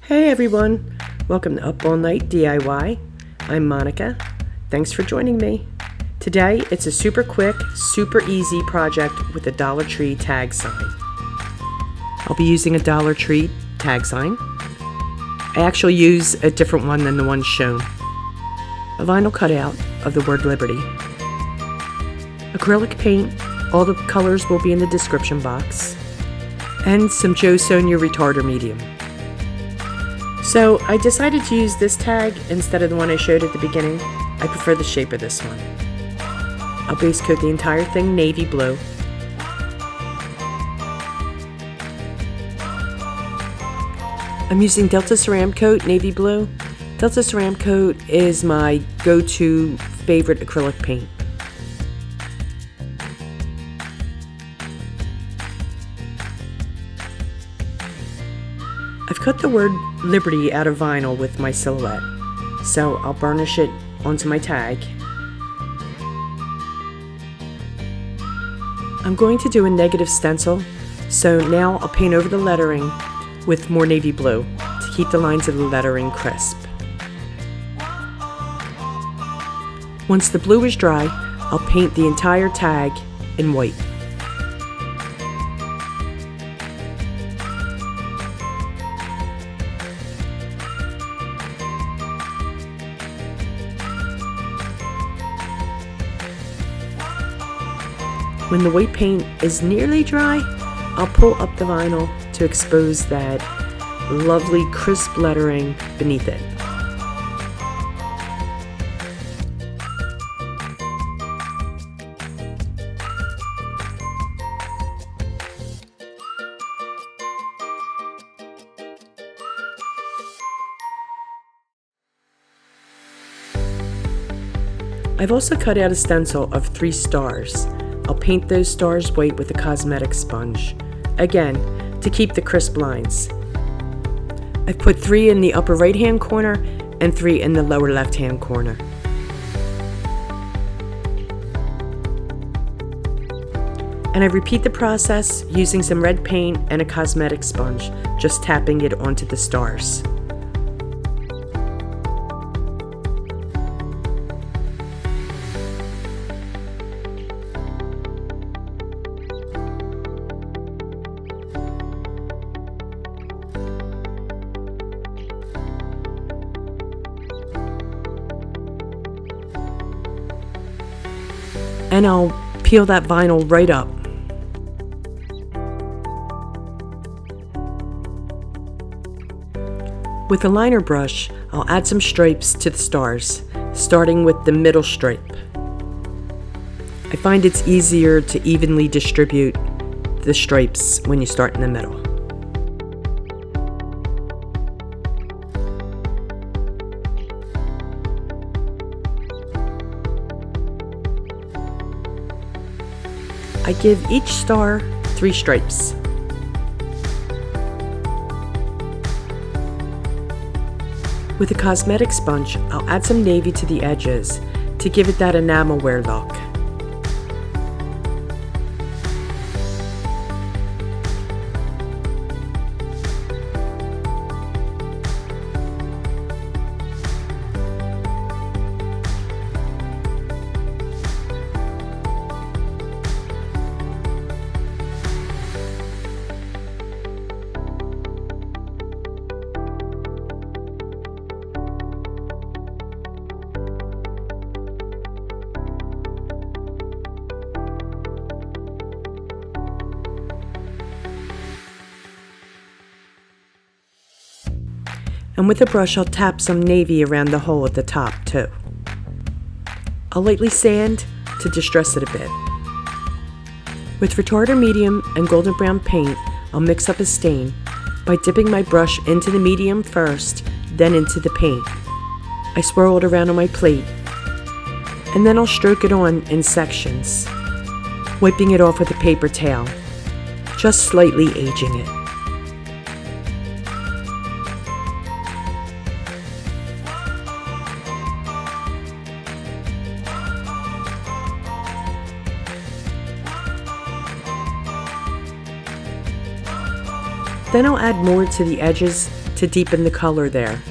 Hey everyone, welcome to Up All Night DIY. I'm Monica. Thanks for joining me. Today it's a super quick, super easy project with a Dollar Tree tag sign. I'll be using a Dollar Tree tag sign. I actually use a different one than the one shown. A vinyl cutout of the word Liberty. Acrylic paint, all the colors will be in the description box. And some JoSonja Retarder medium. So I decided to use this tag instead of the one I showed at the beginning. I prefer the shape of this one. I'll base coat the entire thing navy blue. I'm using Delta Ceramcoat navy blue. Delta Ceramcoat is my go-to favorite acrylic paint. I've cut the word Liberty out of vinyl with my silhouette, so I'll burnish it onto my tag. I'm going to do a negative stencil, so now I'll paint over the lettering with more navy blue to keep the lines of the lettering crisp. Once the blue is dry, I'll paint the entire tag in white. When the white paint is nearly dry, I'll pull up the vinyl to expose that lovely crisp lettering beneath it. I've also cut out a stencil of 3 stars. I'll paint those stars white with a cosmetic sponge, again, to keep the crisp lines. I've put 3 in the upper right hand corner and 3 in the lower left hand corner. And I repeat the process using some red paint and a cosmetic sponge, just tapping it onto the stars. And I'll peel that vinyl right up. With a liner brush, I'll add some stripes to the stars, starting with the middle stripe. I find it's easier to evenly distribute the stripes when you start in the middle. I give each star 3 stripes. With a cosmetic sponge, I'll add some navy to the edges to give it that enamel wear look. And with a brush, I'll tap some navy around the hole at the top too. I'll lightly sand to distress it a bit. With Retarder medium and golden brown paint, I'll mix up a stain by dipping my brush into the medium first, then into the paint. I swirl it around on my plate, and then I'll stroke it on in sections, wiping it off with a paper towel, just slightly aging it. Then I'll add more to the edges to deepen the color there.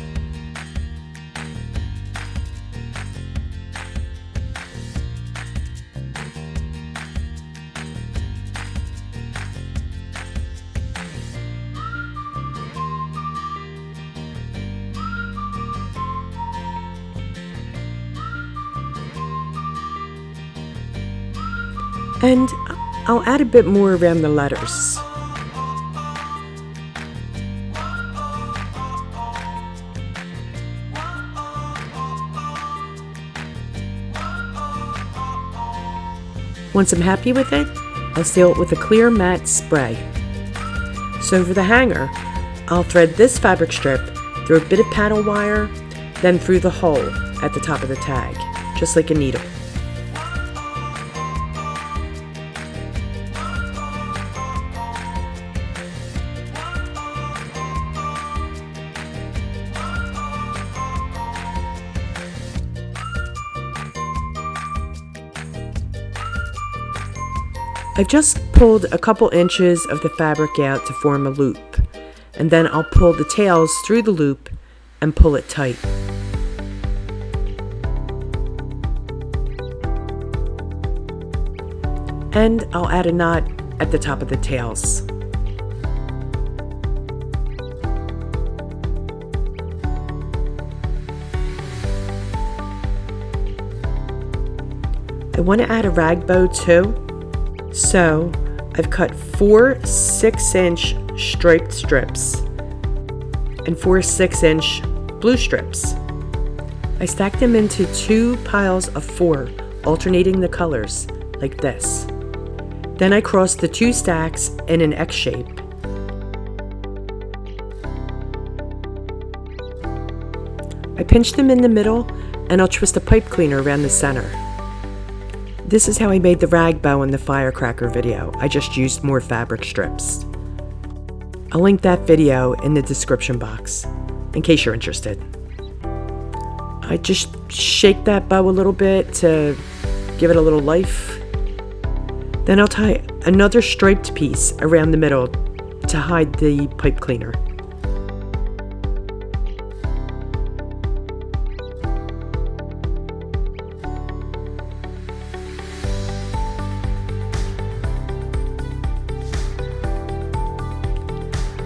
And I'll add a bit more around the letters. Once I'm happy with it, I'll seal it with a clear matte spray. So for the hanger, I'll thread this fabric strip through a bit of paddle wire, then through the hole at the top of the tag, just like a needle. I've just pulled a couple inches of the fabric out to form a loop, and then I'll pull the tails through the loop and pull it tight. And I'll add a knot at the top of the tails. I want to add a rag bow too. So I've cut 4 6-inch striped strips and 4 6-inch blue strips. I stacked them into 2 piles of 4, alternating the colors, like this. Then I crossed the 2 stacks in an X shape. I pinch them in the middle, and I'll twist a pipe cleaner around the center. This is how I made the rag bow in the firecracker video. I just used more fabric strips. I'll link that video in the description box, in case you're interested. I just shake that bow a little bit to give it a little life. Then I'll tie another striped piece around the middle to hide the pipe cleaner.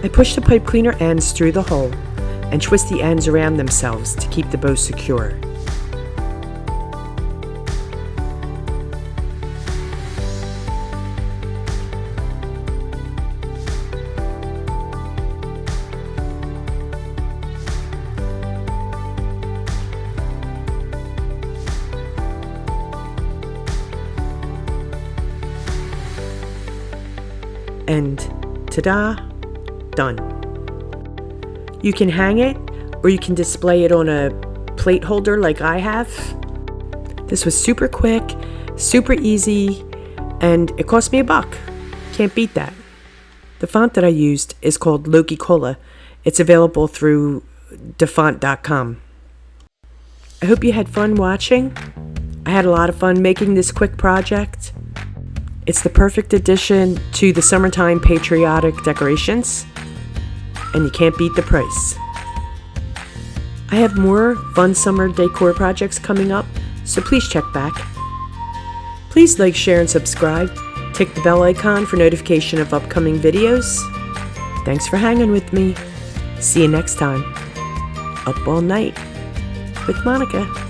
I push the pipe cleaner ends through the hole and twist the ends around themselves to keep the bow secure. And ta-da! Done. You can hang it, or you can display it on a plate holder like I have. This was super quick, super easy, and it cost me $1. Can't beat that. The font that I used is called Loki Cola. It's available through defont.com. I hope you had fun watching. I had a lot of fun making this quick project. It's the perfect addition to the summertime patriotic decorations, and you can't beat the price. I have more fun summer decor projects coming up, so please check back. Please like, share, and subscribe. Tick the bell icon for notification of upcoming videos. Thanks for hanging with me. See you next time. Up all night with Monica.